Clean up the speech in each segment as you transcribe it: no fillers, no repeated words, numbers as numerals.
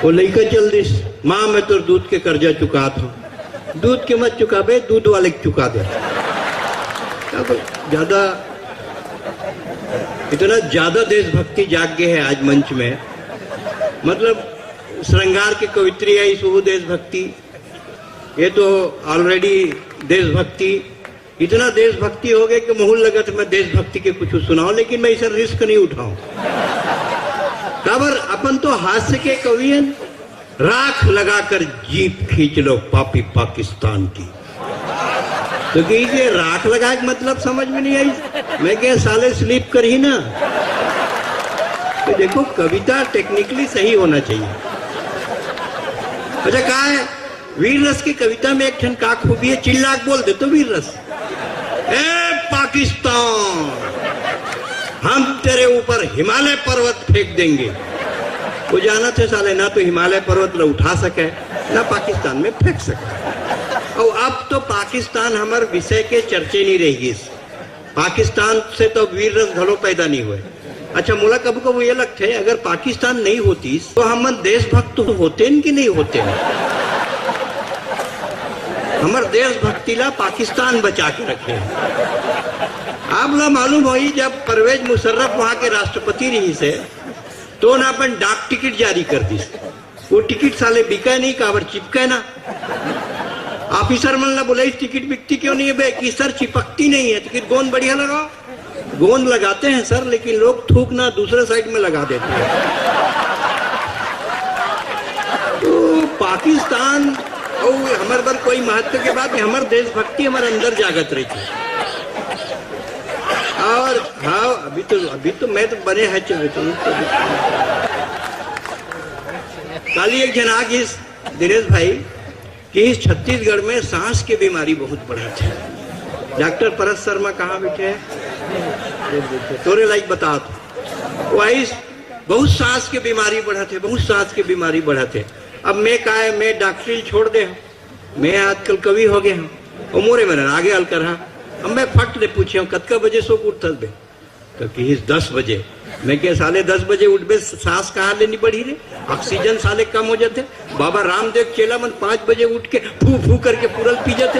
वो लड़का चल दिस, माँ मैं तो दूध के कर्जा चुका था। दूध के मत चुका बे, दूध वाले के चुका दे। ज्यादा इतना ज्यादा देशभक्ति जाग गए है आज मंच में, मतलब श्रृंगार की कवित्री आई सो देशभक्ति, ये तो ऑलरेडी देशभक्ति, इतना देशभक्ति हो गए कि मुहुल लगा तो मैं देशभक्ति के कुछ सुनाऊं, लेकिन मैं इसे रिस्क नहीं उठाऊं। काबर अपन तो हास्य के कवि हैं। राख लगाकर जीप खींच लो पापी पाकिस्तान की, तो कि राख लगा के मतलब समझ में नहीं आई। मैं क्या साले स्लीप कर ही ना। तो देखो कविता टेक्निकली सही होना चाहिए। अच्छा कहा है वीर रस की कविता में एक ठन का खूबी है, चिल्ला के बोल दे तो वीर रस। ए पाकिस्तान, हम तेरे ऊपर हिमालय पर्वत फेंक देंगे। वो जाना थे साले ना तो हिमालय पर्वत न उठा सके ना पाकिस्तान में फेंक सके। और अब तो पाकिस्तान हमारे विषय के चर्चे नहीं रहेगी। पाकिस्तान से तो वीर रस घलो पैदा नहीं हुए। अच्छा मोला कभी कभी ये लगता है अगर पाकिस्तान नहीं होती तो हम देशभक्त तो होते हैं कि नहीं होते हैं। हमारे देशभक्ति ला पाकिस्तान बचा के रखे। आप ला मालूम हो जब परवेज मुशर्रफ वहां के राष्ट्रपति रही से तो ना अपन डाक टिकट जारी कर दी। वो टिकट साले बिका नहीं, काबर चिपका ना। ऑफिसर मन ला बोला इस टिकट बिकती क्यों नहीं है बे, कि सर चिपकती नहीं है। टिकट गोंद बढ़िया लगाओ। गोंद लगाते हैं सर, लेकिन लोग थूक ना दूसरे साइड में लगा देते हैं। तो पाकिस्तान और हमारे पर कोई महत्व के बाद हमारे देशभक्ति हमारे अंदर जागत रही थी। और हाँ अभी तो मैं तो बने है चले तो काली एक जना की दिनेश भाई कि इस छत्तीसगढ़ में सांस की बीमारी बहुत बढ़ा थे। डॉक्टर परस शर्मा कहाँ बैठे हैं तोरे लाइक बता तो वाइस बहुत सांस की बीमारी बढ़ा थे, बहुत सांस की बीमारी बढ़ा थे। अब मैं कहा है मैं डॉक्टरी छोड़ दे, मैं आजकल कवि हो गया हूँ और मोरे मेरे आगे हल कर। अब मैं फट ले पूछे कतका बजे सो उठ बे, तो कि 10 बजे। मैं क्या साले 10 बजे उठ बे, सांस कहाँ लेनी बढ़ी रे, ऑक्सीजन साले कम हो जाते। बाबा रामदेव चेला मन 5 बजे उठ के फू फू करके पूरल पी जाते।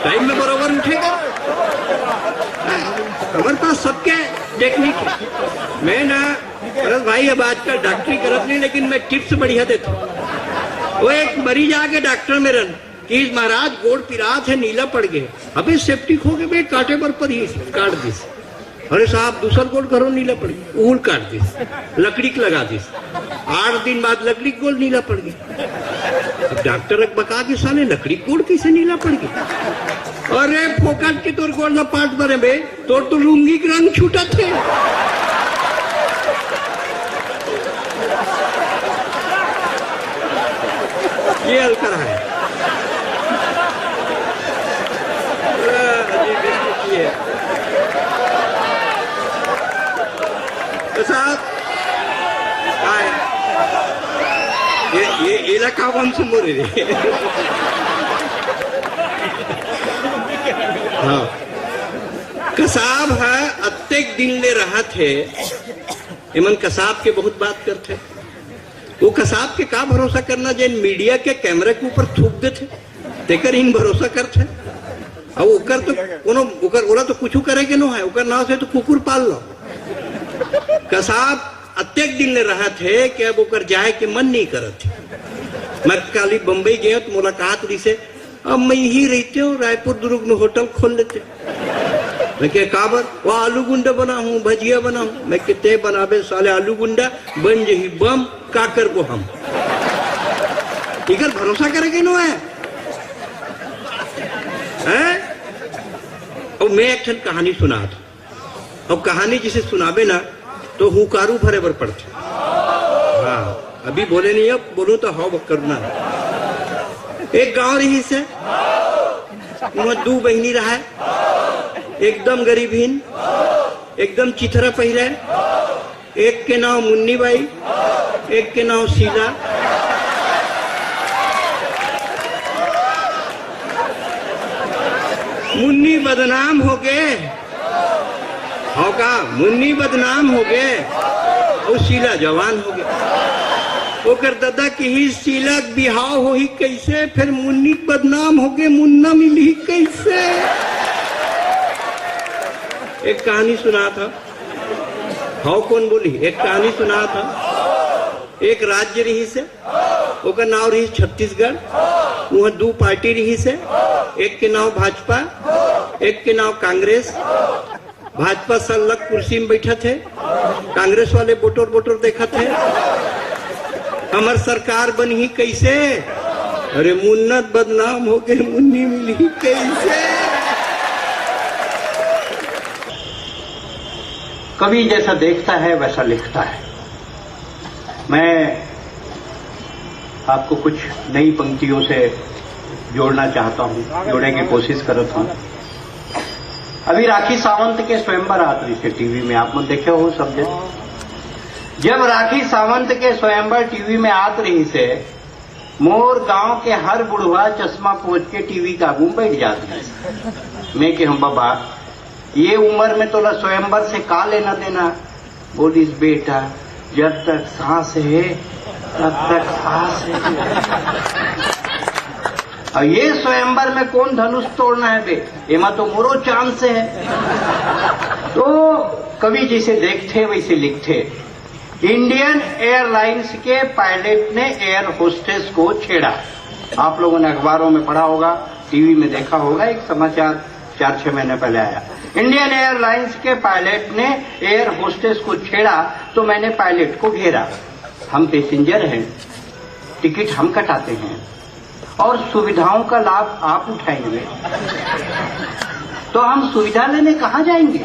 टाइम में बराबर उठेगा। हमारे पास सबके टेक्निक है। मैं ना अरे भाई अब आजकल डॉक्टरी करत नहीं, लेकिन मैं टिप्स बढ़िया देता हूँ। वो एक मरीज आके डॉक्टर मेरे कि महाराज गोड़ पिरात है, नीला पड़ गए। अबे सेप्टिक हो गए बे, काटे पर ही काट दिस। अरे साहब दूसरा गोड़ करो नीला पड़ गया, ऊल काट दिस, लकड़ी लगा दिस। 8 दिन बाद लकड़ी गोड़ नीला पड़ गया। अब डॉक्टर बका के साले लकड़ी गोड़ कैसे नीला पड़ गया। अरे फोकट के तोर गोड़ पाट बने बे, तोर तो लुंगी के रंग छूटा थे। ये हल्का है। तो साहब ये इलाका कौन से मोरे रे। हाँ कसाब है अत्येक दिन ले रहा थे। इमन कसाब के बहुत बात करते। वो कसाब के का भरोसा करना जिन मीडिया के कैमरे के ऊपर थूक देते तेकर इन भरोसा करते। और ओकर तो कोनो ओकर ओला तो कुछ करे के नो है, ओकर नाव से तो कुकुर पाल लो। कसाब अत्येक दिन ले रहा थे कि अब ओकर जाए के मन नहीं करत थे। मैं काली बम्बई गए तो मुलाकात रही से, अब मैं यही रहते हूँ रायपुर दुर्ग में होटल खोल लेते। मैं क्या काबर वो आलू गुंडा बना हूँ, भजिया बना हूँ। मैं कितने बनाबे साले आलू गुंडा बन जही बम काकर को हम इकर भरोसा करेंगे नो है। और मैं एक ठन कहानी सुना था, और कहानी जिसे सुनाबे ना तो हुकारू भरे बर पड़ते। हाँ अभी बोले नहीं, अब बोलूं तो हाव करना। एक गांव रही से वहां 2 बहनी रहा है, एकदम गरीबहीन, एकदम चिथरा पहिरे। एक के नाम मुन्नी बाई, एक के नाम शीला। मुन्नी बदनाम हो गए, होगा मुन्नी बदनाम हो गए। और शीला जवान हो गया। ओकर दादा की ही शीला के बिहाव हो ही कैसे, फिर मुन्नी बदनाम हो गए, मुन्ना मिली कैसे। एक कहानी सुना था, हाउ कौन बोली, एक कहानी सुना था। एक राज्य रही से, ओकर नाम रही छत्तीसगढ़। वहाँ दो पार्टी रही से, एक के नाम भाजपा, एक के नाम कांग्रेस। भाजपा सल्लग कुर्सी में बैठा थे, कांग्रेस वाले बोटोर बोटोर देखा थे। हमार सरकार बनी कैसे, अरे मुन्नत बदनाम हो गए, मुन्नी मिली कैसे। कवि जैसा देखता है वैसा लिखता है। मैं आपको कुछ नई पंक्तियों से जोड़ना चाहता हूं, जोड़ने की कोशिश करता हूं। अभी राखी सावंत के स्वयंवर आत रही थे टीवी में, आप लोग देखे हो सब जन। जब राखी सावंत के स्वयंवर टीवी में आत रही से, मोर गांव के हर बुढ़वा चश्मा पोछ के टीवी का आगू बैठ जाते हैं। मैं कि हम बाबा ये उम्र में तो स्वयंवर से का लेना देना। बोलिस बेटा जब तक सांस है तब तक सांस है। और ये स्वयंवर में कौन धनुष तोड़ना है बे, एमा तो मोरो चांस है। तो कवि जैसे देखते वैसे लिखते। इंडियन एयरलाइंस के पायलट ने एयर होस्टेस को छेड़ा। आप लोगों ने अखबारों में पढ़ा होगा, टीवी में देखा होगा, एक समाचार 4-6 महीने पहले आया। इंडियन एयरलाइंस के पायलट ने एयर होस्टेस को छेड़ा तो मैंने पायलट को घेरा। हम पैसेंजर हैं, टिकट हम कटाते हैं और सुविधाओं का लाभ आप उठाएंगे, तो हम सुविधा लेने कहाँ जाएंगे।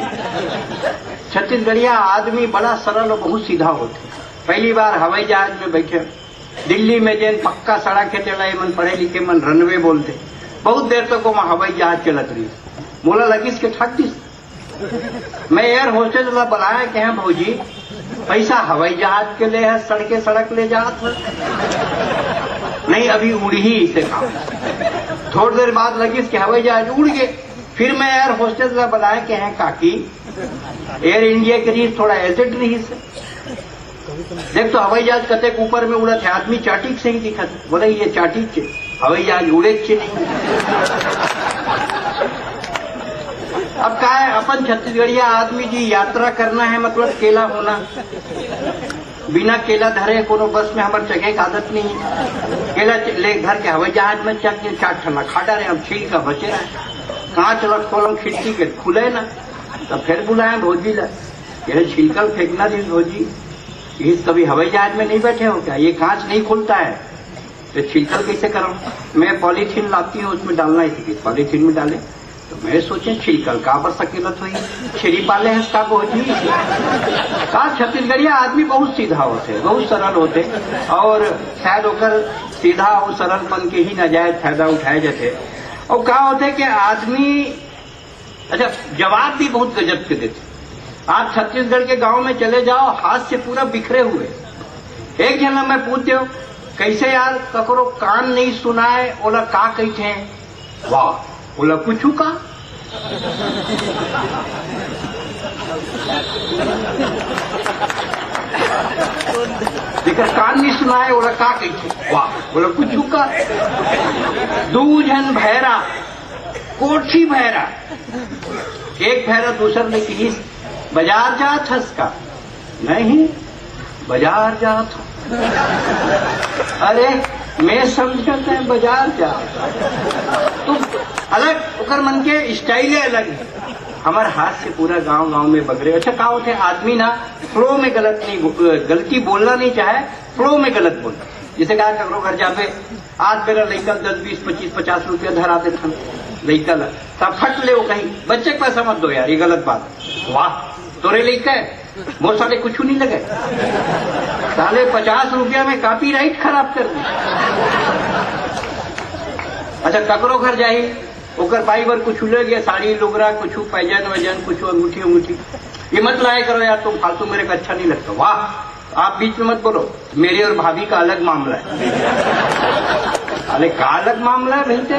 छत्तीसगढ़िया आदमी बड़ा सरल और बहुत सीधा होते। पहली बार हवाई जहाज में बैठे, दिल्ली में जैन पक्का सड़क है चला, मन पढ़े लिखे मन रनवे बोलते। बहुत देर तक वहां हवाई जहाज चलत रही। मोला लगिस के ठग दिस। मैं एयर होस्टेस ला बुलाया कि हैं भौजी पैसा हवाई जहाज के लिए है, सड़के सड़क ले जात है। नहीं अभी उड़ ही इसे काम। थोड़ी देर बाद लगिस कि हवाई जहाज उड़ गए। फिर मैं एयर होस्टेस ला बुलाया कि हैं काकी एयर इंडिया के लिए थोड़ा एसिड रही से देख तो हवाई जहाज कतेक ऊपर में उड़त है, आदमी चाटीक से ही दिखत। बोले ये चाटीक से हवाई जहाज उड़े से नहीं। अब क्या है, अपन छत्तीसगढ़िया आदमी जी यात्रा करना है मतलब केला होना। बिना केला धरे कोनो बस में हमारे चढ़े की आदत नहीं है। केला ले घर के हवाई जहाज में चक के 4 ठन्ना खा डाले, अब छील का बचे रहे। कांच लग खोलम खिड़की के खुले ना, तब फिर बुलाए भौजी ला, ये छिलकल फेंकना दी भौजी। इस कभी हवाई जहाज में नहीं बैठे हो क्या, ये कांच नहीं खुलता है तो छिलकल कैसे करूं। मैं पॉलीथीन लाती हूँ, उसमें डालना है, पॉलीथीन में डाले तो मैं सोचे छिलकल का पर सकेलत हुई छेरी पाले है इसका भौजी। का छत्तीसगढ़िया आदमी बहुत सीधा होते, बहुत सरल होते और शायद होकर सीधा और सरल बन के ही नाजायज फायदा उठाए जाते। और क्या होते कि आदमी अच्छा जवाब भी बहुत गजब के देते। आप छत्तीसगढ़ के गांव में चले जाओ, हाथ से पूरा बिखरे हुए। एक जन मैं पूछते हो कैसे यार ककरो कान नहीं सुनाए, ओला का कहते हैं, वाह बोला पूछू का। जेकर कान नहीं सुनाए ओला का कहते, वाह बोला पूछू का। दू जन भैरा कोठी भैरा, एक भैरा दूसर ने कही बाजार जात हस का, नहीं बाजार जात। अरे मैं समझता है बाजार जा, तो अलग उकर मन के स्टाइल अलग है। हमारे हाथ से पूरा गांव गांव में बगरे। अच्छा क्या होते आदमी ना फ्लो में गलती बोलना नहीं चाहे, फ्लो में गलत बोलना। जैसे कहा ककरो घर जाबे, आज मेरा लड़का 10, 20, 25, 50 रुपया धरा देता लड़का ला, तब फट ले वो कहीं बच्चे को पैसा मत दो यार, ये गलत बात। वाह तोरे लड़का है, बहुत साले कुछ नहीं लगे, साले 50 रुपया में कॉपी राइट खराब कर दी। अच्छा ककरो घर जाही, ओकर बाई बर कुछ ले गया, साड़ी लुगरा, कुछ पैजन वजन, कुछ अंगूठी अंगूठी, ये मत लाया करो यार तुम फालतू, मेरे को अच्छा नहीं लगता। वाह आप बीच में मत बोलो, मेरी और भाभी का अलग मामला है। अरे का अलग मामला है भैया,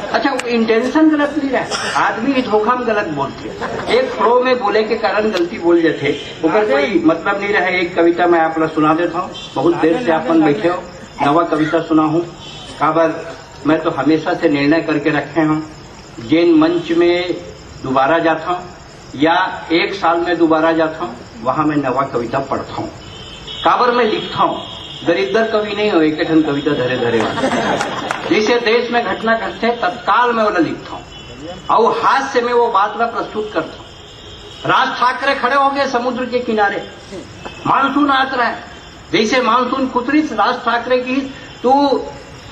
अच्छा, इंटेंशन गलत नहीं रहा, आदमी धोखा में गलत बोलते, एक फ्लो में बोले के कारण गलती बोल जाते, ऊपर कोई मतलब नहीं रहा। एक कविता मैं आप लोग सुना देता हूँ, बहुत देर से अपन बैठे हो, नवा कविता सुना हूँ। काबर मैं तो हमेशा से निर्णय करके रखे हूँ, जैन मंच में दोबारा जाता हूँ या 1 साल में दोबारा जाता हूँ, वहां मैं नवा कविता पढ़ता हूँ। काबर मैं लिखता हूँ, दरिद्र कवि नहीं हो, एक ठन कविता धरे धरे जैसे देश में घटना घटते तत्काल में वाला लिखता हूँ और हाथ से मैं वो बात का प्रस्तुत करता हूँ। राज ठाकरे खड़े हो गए समुद्र के किनारे, मानसून आ रहा है, जैसे मानसून कुतरी राज ठाकरे की, तू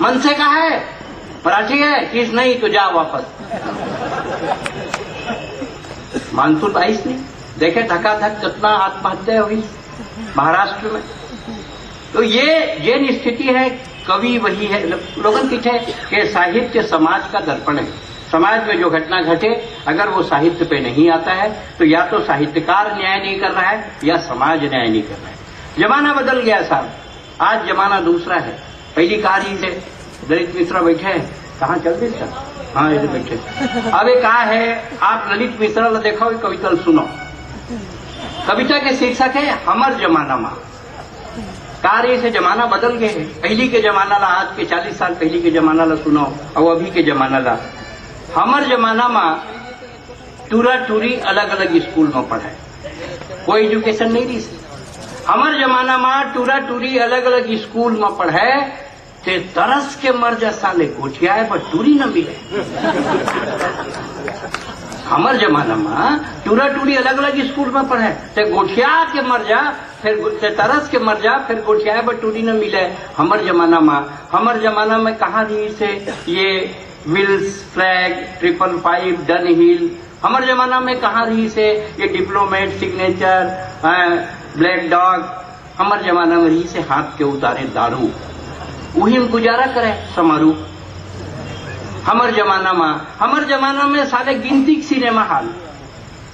मन से कहा है मराठी है किस नहीं तो जा वापस। मानसून आईस नहीं, देखे धकाधक कितना आत्महत्या हुई महाराष्ट्र में। तो ये स्थिति है, कवि वही है। लोगन पीछे कि साहित्य समाज का दर्पण है, समाज में जो घटना घटे अगर वो साहित्य पे नहीं आता है तो या तो साहित्यकार न्याय नहीं कर रहा है या समाज न्याय नहीं कर रहा है। जमाना बदल गया साहब, आज जमाना दूसरा है। पहली कारी से ललित मिश्रा बैठे हैं, कहाँ चल रही सर? हाँ इधर बैठे। अब ये कहा है, आप ललित मिश्रा ला देखो, कविता सुनो। कविता के शीर्षक है हमर जमाना माँ। कार्य से जमाना बदल गए, पहली के जमाना ला, आज के 40 साल पहली के जमाना ला सुनो और अभी के जमाना ला। हमर जमाना माँ टूरा टूरी अलग अलग स्कूल में पढ़ाए, कोई एजुकेशन नहीं रही। हमर जमाना माँ टूरा टूरी अलग अलग स्कूल में पढ़े ते तरस के मर जा साले गोठिया पर टूरी न मिले। हमर जमाना में टूरा टूरी अलग अलग स्कूल में पढ़े ते गोठिया के मर जा, फिर तरस के मर जा, फिर गोठिया पर टूरी न मिले। हमर जमाना में कहाँ रही से ये विल्स, फ्लैग, 555, डन हिल। हमर जमाना में कहाँ रही से ये डिप्लोमेट, सिग्नेचर, ब्लैक डॉग। हमर जमाना में रही से हाथ के उतारे दारू, वही में गुजारा करे समारू। हमर जमाना में साले गिनती सिनेमा हॉल,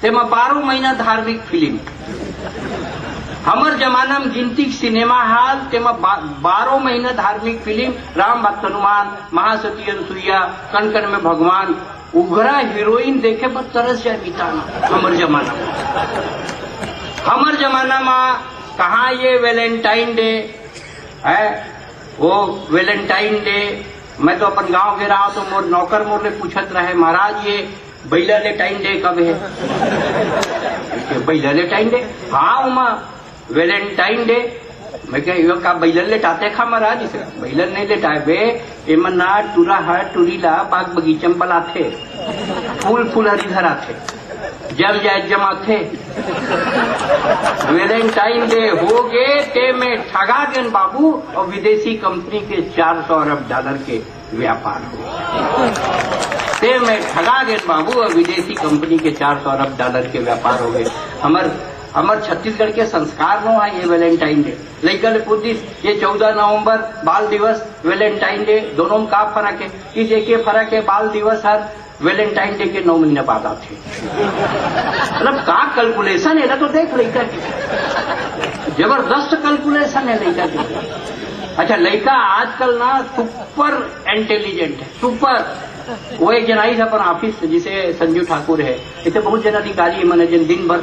तेमा 12 महीना धार्मिक फिल्म। हमर जमाना में गिनती सिनेमा हॉल, तेमा 12 महीना धार्मिक फिल्म। राम भक्त हनुमान, महासती अनुसुईया, कण कण में भगवान, उघरा हीरोइन देखे पर तरस जाए बिताना। हमर जमाना में कहाँ ये वैलेंटाइन डे है, वो वैलेंटाइन डे। मैं तो अपन गांव के रहा तो मोर नौकर मोर ने पूछत रहे, महाराज ये बैलेंटाइन डे कब है? Valentine day? हाँ उमा वैलेंटाइन डे। मैं कह का बैलन लेटाते खा महाराज? इसे बैलन नहीं लेटाए बे, एमन ना टूरा है टूरीला बाग बगीचा में पलाथे, फूल फूल हरिधर आथे, जम जाए जमाथे। वैलेंटाइन डे हो गए ते में ठगा गए बाबू और विदेशी कंपनी के 400 अरब डॉलर के व्यापार हो। ते में ठगा गए बाबू और विदेशी कंपनी के 400 अरब डॉलर के व्यापार हो गए। हमर छत्तीसगढ़ के संस्कार नो है ये वैलेंटाइन डे। लेकिन पुदिस ये 14 नवंबर बाल दिवस, वैलेंटाइन डे, दोनों में का फर्क है? कि एक फर्क है, बाल दिवस हर वैलेंटाइन डे के 9 महीने बाद आते। मतलब का कैलकुलेशन है ना, तो देख लड़का की जबरदस्त कैलकुलेशन है लड़का की। अच्छा लड़का आजकल ना सुपर इंटेलिजेंट है, सुपर। वो एक जनाई से अपन ऑफिस जिसे संजू ठाकुर है, इसे बहुत जन अधिकारी मैंने जिन दिन भर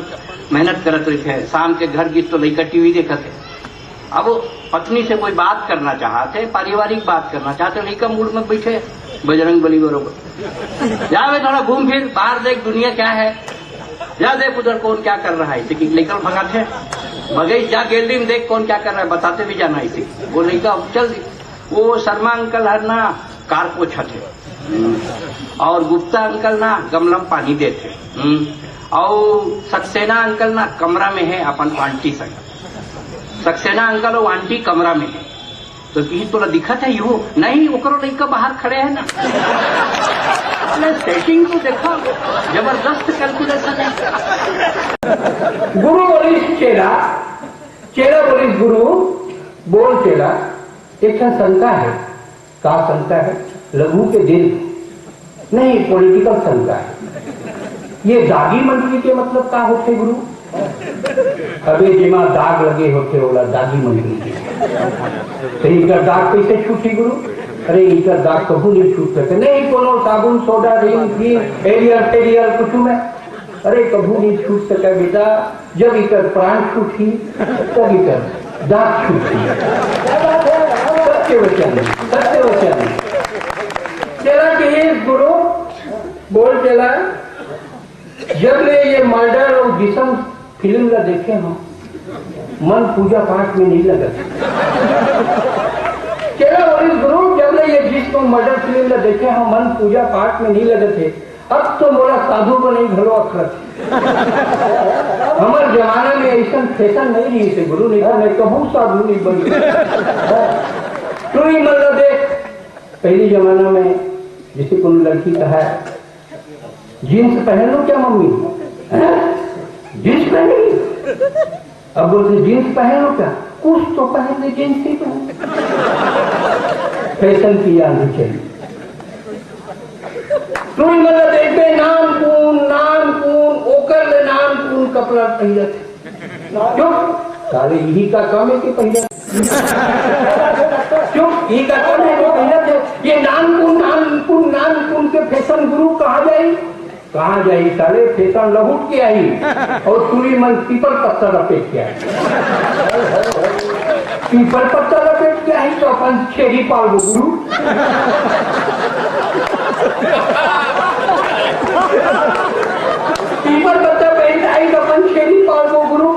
मेहनत करते रहे, शाम के घर गीत तो लड़का टीवी देखते। अब वो पत्नी से कोई बात करना चाहते, पारिवारिक बात करना चाहते, लड़का मूड में बैठे बजरंग बली बरोबर, जा वे थोड़ा घूम फिर बाहर देख दुनिया क्या है, जा देख उधर कौन क्या कर रहा है। इसे लड़का भगाते बगैच जा गैलरी में देख कौन क्या कर रहा है, बताते भी जाना। इसे वो लड़का चल, वो शर्मा अंकल हर ना कार पोछा थे और गुप्ता अंकल ना गमला में पानी देते, और सक्सेना अंकल ना कमरा में है अपन आंटी संग। सक्सेना अंकल और आंटी कमरा में है तो कहीं तोला दिखत है यू नहीं, ओकरो लड़का बाहर खड़े है ना। सेटिंग तो देखो, जबरदस्त कैलकुलेशन है। गुरु बोलिस चेला, चेला बोलिस गुरु, बोल चेला। एक शंका है, का शंका है? लघु के दिल नहीं, पॉलिटिकल शंका है। ये दागी मंत्री के मतलब का होते गुरु? अबे जिमा दाग लगे होते होला दागी मंत्री के, सही का दाग कैसे छूटी गुरु? अरे इनका दाग कबू नहीं छूट सके, नहीं कोनो साबुन सोडा रिंग क्रीम एरियल कुछ में, अरे कबू नहीं छूट सका बेटा। जब इकर प्राण छूटी तब इकर दाग छूटी। सत्य वचन, सत्य वचन। चला कि गुरु बोल चला, जब ले ये मर्डर और जिसम फिल्म ला देखे हम, मन पूजा पाठ में नहीं लगा। चला बोले गुरु, जब ले ये जिसम मर्डर फिल्म ला देखे हम, मन पूजा पाठ में नहीं लगे थे। अब तो मोला साधु को नहीं घलो अखरत। हमारे जमाना में ऐसा फैशन नहीं रही थे गुरु, नहीं तो मैं कहूँ साधु नहीं बनी। तू ही मतलब देख, पहले जमाना में जिसे कोई लड़की कहा जींस पहन लो क्या मम्मी, जींस पहनेगी? अब बोलते जींस पहन लो क्या, कुछ तो पहन ले, जींस ही पहन। फैशन की आंधी चली। तुम मतलब देखते नाम कून ओकर ले नाम कून कपड़ा पहले क्यों? सारे यही का काम है कि पहले क्यों? यही का काम है कि पहले ये नाम कून के फैशन गुरु कहाँ जाई सारे फैशन लहुट के आई और पूरी मन पीपल पत्ता लपेट के आई। पीपल पत्ता लपेट के आई तो अपन छेड़ी पाल गुरु। पीपल पत्ता पहन आई तो अपन छेड़ी पाल गुरु।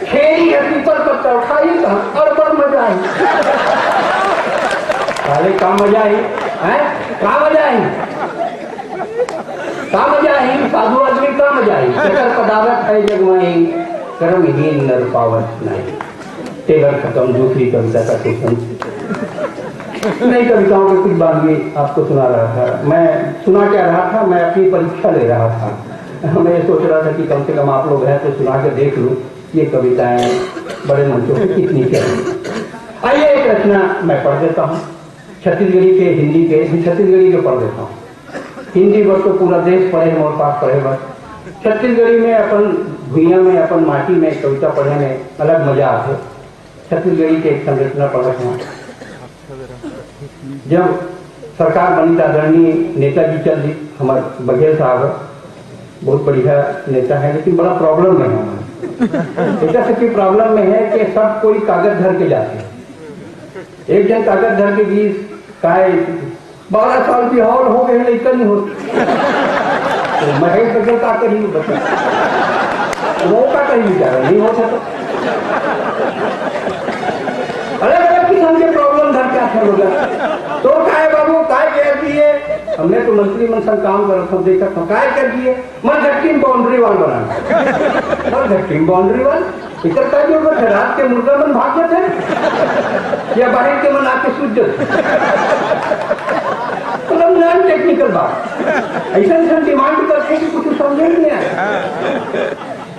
छेड़ी है पीपल पत्ता उठाई तो और बड़ मजा आई। साले का मजा आई है, का मजा आई, का मजा आई, साधु आदमी का मजा आई। चकर पदावत है जगमाई, कर्महीन नर पावत नहीं। टेलर खत्म। दूसरी कविता का क्वेश्चन, नई कविताओं के कुछ बात भी आपको सुना रहा था। मैं सुना क्या रहा था, मैं अपनी परीक्षा ले रहा था। मैं सोच रहा था कि कम से कम आप लोग हैं तो सुना के देख लूं ये कविताएं बड़े मंचों पे कितनी क्या। आइए एक रचना मैं पढ़ देता हूँ, छत्तीसगढ़ी के हिंदी के, छत्तीसगढ़ी के पढ़ देता हूँ। हिंदी वर्ष तो पूरा देश पढ़े, हमारे पास पढ़े बस। छत्तीसगढ़ी में अपन भुइया में अपन माटी में कविता पढ़ने में अलग मजा आते। छत्तीसगढ़ी के एक संरचना पढ़ रहा हूँ। जब सरकार बनी आदरणीय नेताजी चंद हमारे बघेल साहब बहुत बढ़िया नेता है, लेकिन बड़ा प्रॉब्लम में है हमारे। ऐसा की प्रॉब्लम में है कि सब कोई कागज धर के जाते हैं। एक जन कागज धर के 12 साल की और हो गए लेकिन नहीं होती। तो महेश बघेल का कहीं बता, वो का कहीं विचार नहीं हो सकता। अलग अलग किस्म के प्रॉब्लम धर के आखिर होगा। तो काय बाबू काय कह दिए, हमने तो मंत्री मन संग काम करा था, देखा था काय कर दिए, मन घट्टीम बाउंड्री वाल बनाना। और घट्टीम बाउंड्री वाल इतर का जो है, रात के मुर्गा मन भाग जाते हैं या बाहर के मन आके सूझ जाते। मतलब नॉन टेक्निकल बात, ऐसा डिमांड करते हैं कि कुछ समझ नहीं आया।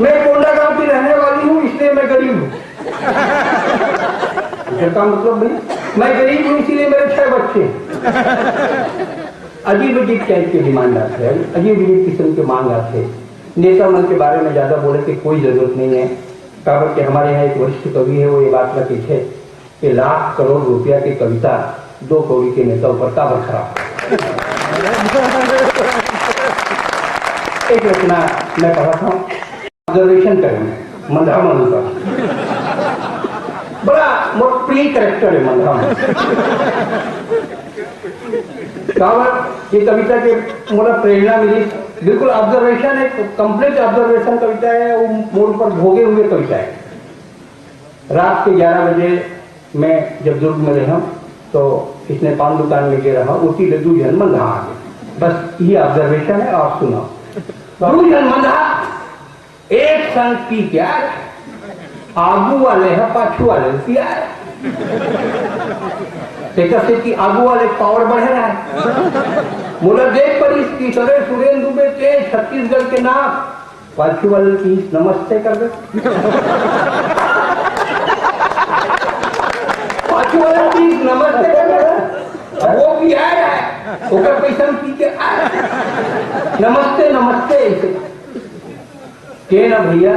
मैं कोंडा गांव की रहने वाली हूँ इसलिए मैं गरीब हूँ। का मतलब नहीं, मैं गरीब हूँ इसीलिए मेरे 6 बच्चे। अजीब अजीब टाइप के डिमांड आते हैं, अजीब अजीब किस्म के मांग आते हैं। नेता मन के बारे में ज्यादा बोले की कोई जरूरत नहीं है। काबर के हमारे यहाँ एक वरिष्ठ कवि है, वो ये बात लगी है कि लाख करोड़ रुपया की कविता 2 कौड़ी के नेता ऊपर काबर खराब। एक रचना मैं पढ़ा था, ऑब्जर्वेशन करेंगे मंदरा मनु का। बड़ा मोट प्रिय कैरेक्टर है मंदरा मनु। ये कविता के मोला प्रेरणा मिली, बिल्कुल ऑब्जर्वेशन है, कंप्लीट ऑब्जर्वेशन कविता है। वो मोड़ पर भोगे हुए कविता है। रात के 11 बजे मैं जब दुर्ग में रहा तो इसने पान दुकान में गया रहा, उसी ले 2 जन मंदा आ गए। बस ये ऑब्जर्वेशन है, आप सुनो। 2 जन मंदा एक संग पी क्या, आगू वाले है पाछू वाले पिया से कि आगू वाले पावर बढ़ रहा है। बोला देख पर इसकी सरे सुरेंद्र दुबे के छत्तीसगढ़ के नाम, पाछू वाले की नमस्ते कर दे। पाछू वाले की नमस्ते कर दे, वो भी आ रहा है, ओकर पैसा पी के आ रहा है। नमस्ते नमस्ते के ना भैया,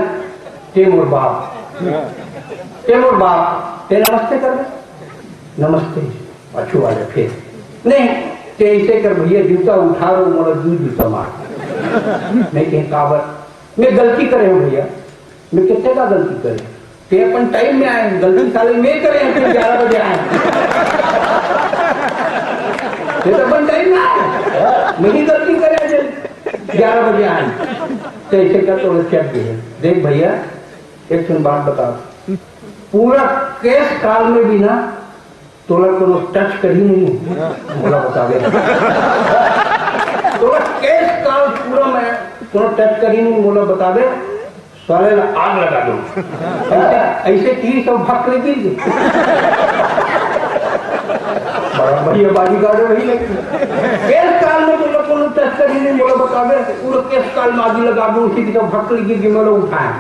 के मोर बाप, के मोर बाप, ते नमस्ते कर दे। नमस्ते पाछू वाले फिर नहीं ते ऐसे कर भैया जूता उठा रो मोला जूता मार नहीं कहीं काबर मैं गलती करे हूँ भैया मैं कितने का गलती करे ते अपन टाइम में आए गलती साले में करे हैं फिर 11 बजे आए ते तो अपन टाइम में आए मेरी गलती करे 11 बजे आए तो ऐसे कर तो चेक दिए देख भैया एक सुन बात बता पूरा केस काल में भी ना तोला को टच करी नहीं बोला बता दे तोला केस काल पूरा मैं तो टच करी नहीं बोला बता दे साले आग लगा दो ऐसे 30 सब भाग लेती बड़ा बढ़िया बाजीगार वही लगती केस काल में तुम लोग को टच करी नहीं बोला बता दे पूरा केस काल में आग लगा दो उसी की सब भाग लेगी मैं लोग उठाए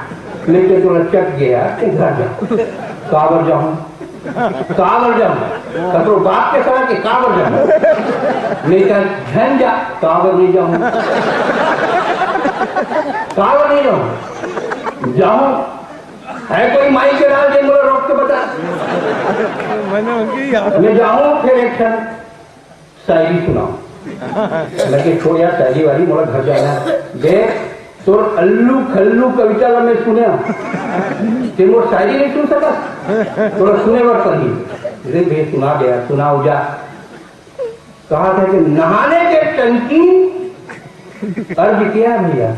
लेके तो चक गया घर जाओ काबर जाऊं कपड़ो बाप के साथ के काबर जाऊं नहीं कर झन जा काबर नहीं जाऊं काबर नहीं जाऊं है कोई माई के राज दे मुझे रोक के बता मैं जाऊं फिर एक क्षण शायरी सुनाऊं लगे छोड़िया शायरी वाली मोला घर जाना देख तो अल्लू खल्लू कविता में सुने तेरे शायरी नहीं सुन सका थोड़ा सुने बार पढ़ी अरे भैया सुना गया सुनाओ जा कहा था कि नहाने के टंकी अर्ज किया भैया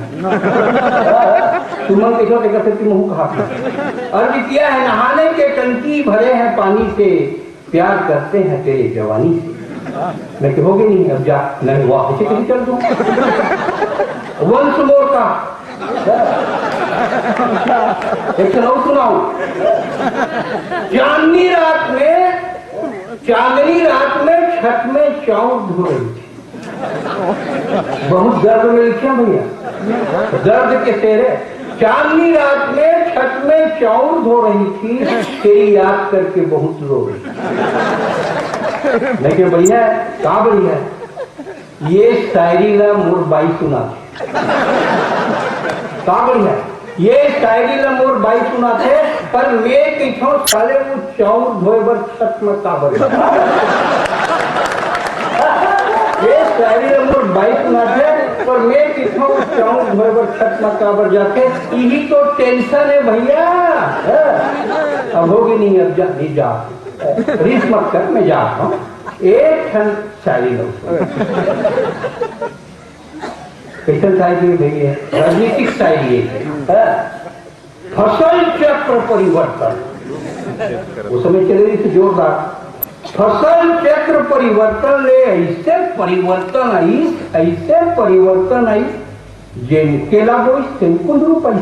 तुम कैसा देखा सकती मुंह कहा अर्ज किया है नहाने के टंकी भरे हैं पानी से प्यार करते हैं तेरे जवानी से मैं कहोगे नहीं अब जा नहीं हुआ ऐसे कैसे चल दूं वंश मोर का एक सुनाऊ चांदनी रात में छत में चाउर धो रही थी बहुत दर्द में लिखे भैया दर्द के तेरे चांदनी रात में छत में चाउर धो रही थी तेरी याद करके बहुत रो रही लेकिन भैया का बढ़िया ये शायरी ना मोर बाई सुना का बढ़िया ये शायरी ना मोर बाई सुना थे पर मैं किछो साले वो चाउर धोए बर छत में का बढ़िया ये शायरी ना मोर बाई सुना थे पर मैं किछो चाउर धोए बर छत में का बढ़ जाते यही तो टेंशन है भैया अब होगी नहीं अब जा नहीं जा रिस्क मत कर मैं जाता हूँ एक क्षण शायरी कैसे शायरी भैया राजनीतिक शायरी है फसल चक्र परिवर्तन उस समय चले रही थी जोरदार फसल चक्र परिवर्तन ले ऐसे परिवर्तन आई जिनके लागो कुंदरू पाई